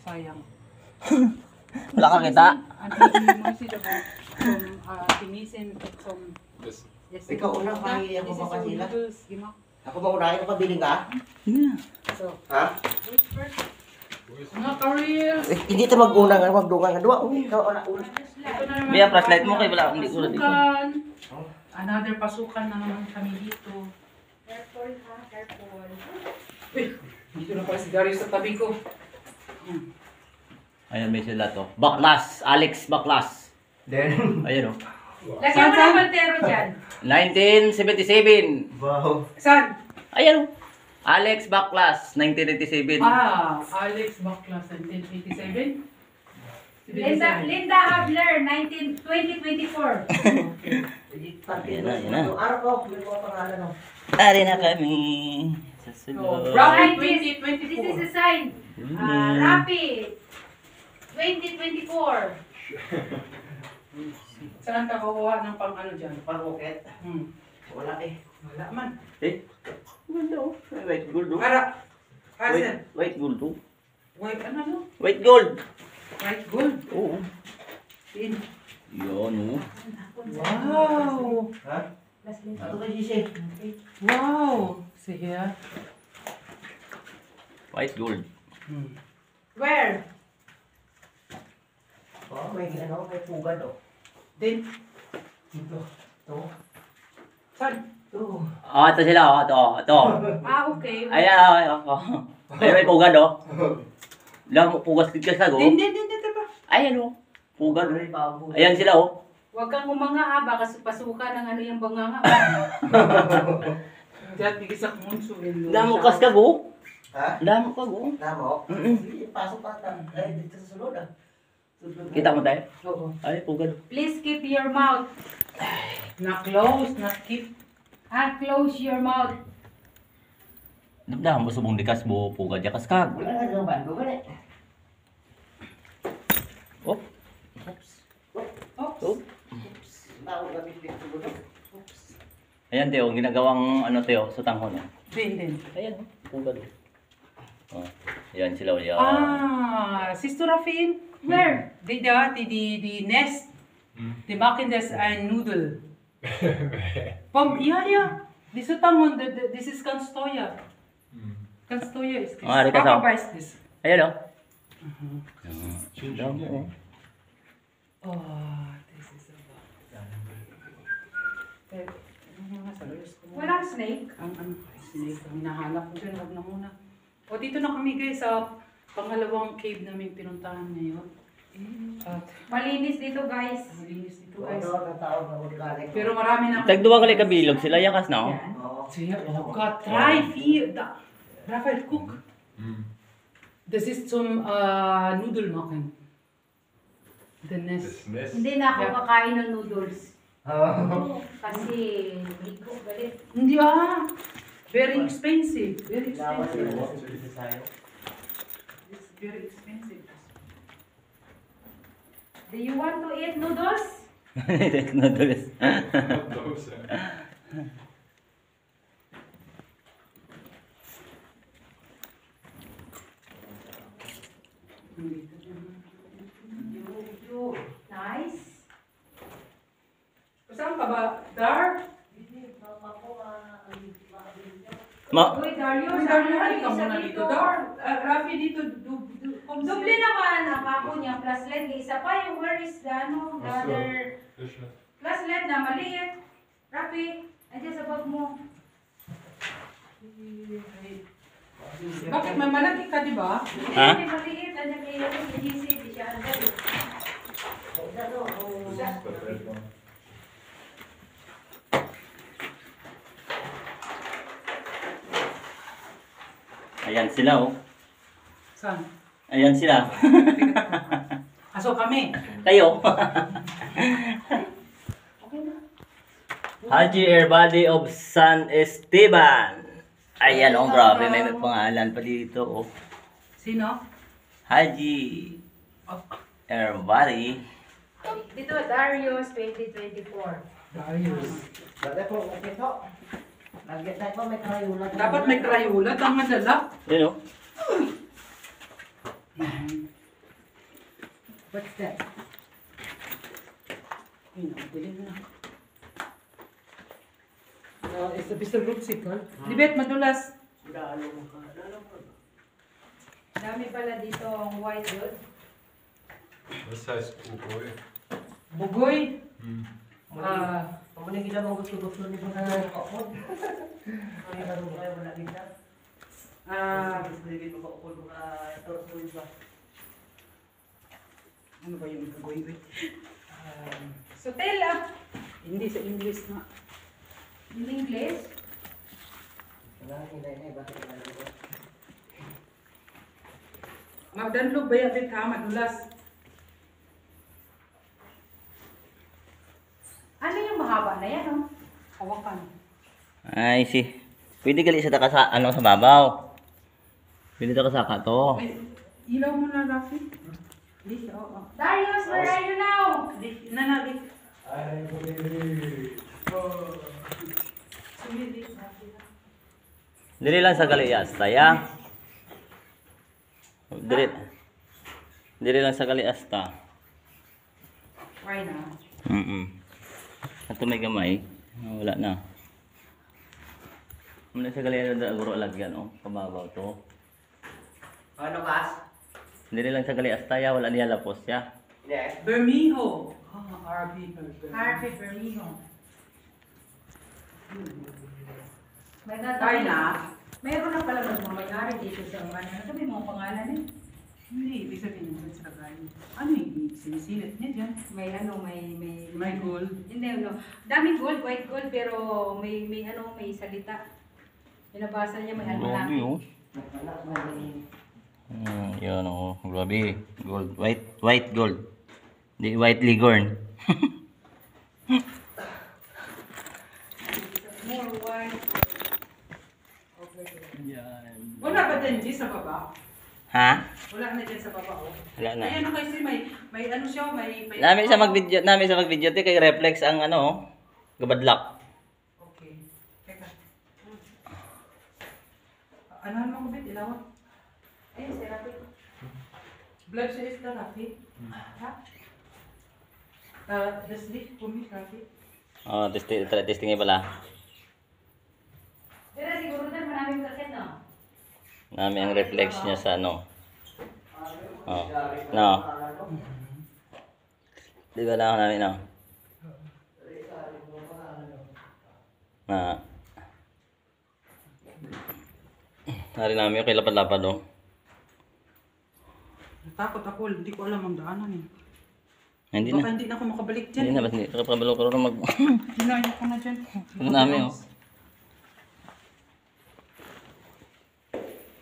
sayang. Wala ka kita. Timisin from Ikaw unang pangili ako ba kanila? Ako ba unahin ko pabiling ka? So, Ha? wait first. Mga Korean. Hindi ito mag-unang nga, magdungan nga. Dua, ikaw una. Biya, flashlight mo kayo wala. Hindi ko na dito. Pasukan. Another pasukan na naman kami dito. Careful ha, careful. Dito na pala si Darius sa tabi ko. Ayan, may sila to. Baklas. Alex Baklas. Then, Ayan o. Lagyan mo ng Montero dyan. 1977. wow. Saan? Ayan o. Alex Baklas, 1997. Alex Baklas, 1987. Linda Habler, 2024. Ayan na. Araw ko, may mga pangalan no. Ari na kami. Sa So, sulod. Brown This is 2024. the sign. Rappi, 2024. Saan ka kukuha ng pang ano dyan? Pang-rocket. Wala eh. Wala man. Eh, ganda o. White gold o. Para. Hazel. White gold o. White ano no? White gold. White gold. Oo. In. Yun o. Wow. Ha? Ato kay Gise. Wow. Sige ha. White gold. Where? Oh, may ano, may pugad oh. Then, Ito. Ito. saan? Ito. Ito sila o. Ito. Okay. Ayan o. Ayan may pugad o. Alam mo, pugas ka sa go. Din ba? Ayan o. Pugad. May bago. Ayan sila o. Huwag kang umanga ha, baka pasukan ng ano yung banganga. Diyan, bigis ako munso. Alam mo kas ka go. Ha? Alam mo ka go. Namo? Sige, pasok pa ta. Eh, dito sa sulod ah. Kita mo tayo? Oo. Ay, pugad. Please keep your mouth. Na close, na keep. Close your mouth. Damdahan mo subong dikas mo pugad ya kaskag. Wala nga yung bando ka eh. Oh. Oops. Oh. Tawag kami dito sulod. Ayan Teo, ginagawang ano Teo sa tanghon. Oh. Din. Ayan, pugad. Oh. Ayan sila o. Sister Rafin. Where? The nest. The makindes and noodle. Yeah. This is Tamon, this is Kanstoya. Kanstoya is this. Ari ka Papa sa- buys this. Ayan o. Dami o. Oh, this is Walang snake. Ang snake, ang hinahanap ko dyan, huwag na muna. O, dito na kami guys sa pangalawang cave namin pinuntahan ngayon. At Malinis dito guys. malinis dito guys. Ano ang tawag na organic? Pero marami na Tagduwa kali kabilog sila yakas na o. Yan. Oo. Siya, oh God, try fear. Rafael, cook. This is some noodle makin. The nest. Hindi na ako Yeah. kakain ng noodles. Oo. Kasi bigo galit. Hindi very expensive. Very Lawas expensive. yun. Sayo. It's very expensive. Do you want to eat noodles? Noodles. Nice. Saan ka ba? Dar? Ma, Uy, Dario, Uy, saan Dar, ka halika muna dito. Dar, Rafi dito. Doble naman ang ako niya, plus LED. Isa pa yung where is the ano, the other plus LED na maliit. Rafi, andyan sa bag mo. Bakit may malaki ka, di ba? Hindi, Ha? may maliit. Andyan kay Yari, kay GC, di siya andyan. ayan sila o. Saan? Ayan sila. Aso kami. Kayo. Haji Airbody of San Esteban. Ayan o, grabe. May pangalan pa dito o. Sino? Haji Airbody. Dito, Darius 2024. Darius. Dati po, ito. Lagyan tayo may karayulan. Dapat may crayola. Ang madala. Ayan o. What's that? Ayun, dili na. It's a Mr. Rootsicle. Libet, madulas. Dami pala dito ang white wood. Vad sägs Bugoy? Bugoy. Kamu na kita mo gusto ni mo na kapod. Ay laro kayo wala kita. Gusto ni mo kapod torso ba. Ano ba yung bugoy? Sotela. Hindi sa English na. In English. Wala hindi bakit wala. Magdanlog ba yan ka, madulas? Ano yung mahaba na yan, oh? Hawakan. Ay, pwede gali sa taka sa, ano, sa babaw. Pwede taka saka to. Ay, ilaw mo na, Rafi. Di, oo. Darius, where are you now? Di, nanali. Sumili, Rafi. Dili lang sa gali asta, ya. Dili lang sa gali asta. Why na? Ato may gamay. Wala na. Muna sa gali na guro alagyan, oh. Kababaw to. Ano kas? Dili lang sa gali asta, ya. Wala niya lapos, ya. Hindi. Bermejo. RB. Harvey Bermejo. May Why na? Mayroon na pala magmamayari dito sa ano. Ano may mga pangalan eh? Hindi, ibig sabihin naman sa kagaling. Ano yung sinisilit niya dyan? May ano, may May gold. Hindi, no. Daming gold, white gold, pero may ano, may salita. Binabasa niya, may almanaki. Grabe, oh. Anak mo ni Yan, oh. Grabe. Gold. White gold. Di white ligorn. More white. Yan. Wala ba din dyan sa baba? Ha? Wala na dyan sa baba, oh. Wala na. Ayan, kasi may ano siya, may... Namin sa mag-video, ti kay reflex ang ano, oh. Gabadlak. Okay. Teka. Ano naman ko, Bet? Ilawan? Ayun, si Rafi. Blood siya is the Rafi. Ha? The sleep for me, Rafi. Oh, testing pala. Pero siguro din maraming kakit, no? Namin ang reflex niya sa ano. Oh. No. Di ba lang namin, no? Hari namin yung kay lapad-lapad, oh. Natakot ako, hindi ko alam ang daanan eh. Hindi Baka na. hindi na ako makabalik dyan. Hindi na, ba't hindi? Kapabalo ko rin mag... Hinayo ko na dyan. Ano namin, oh.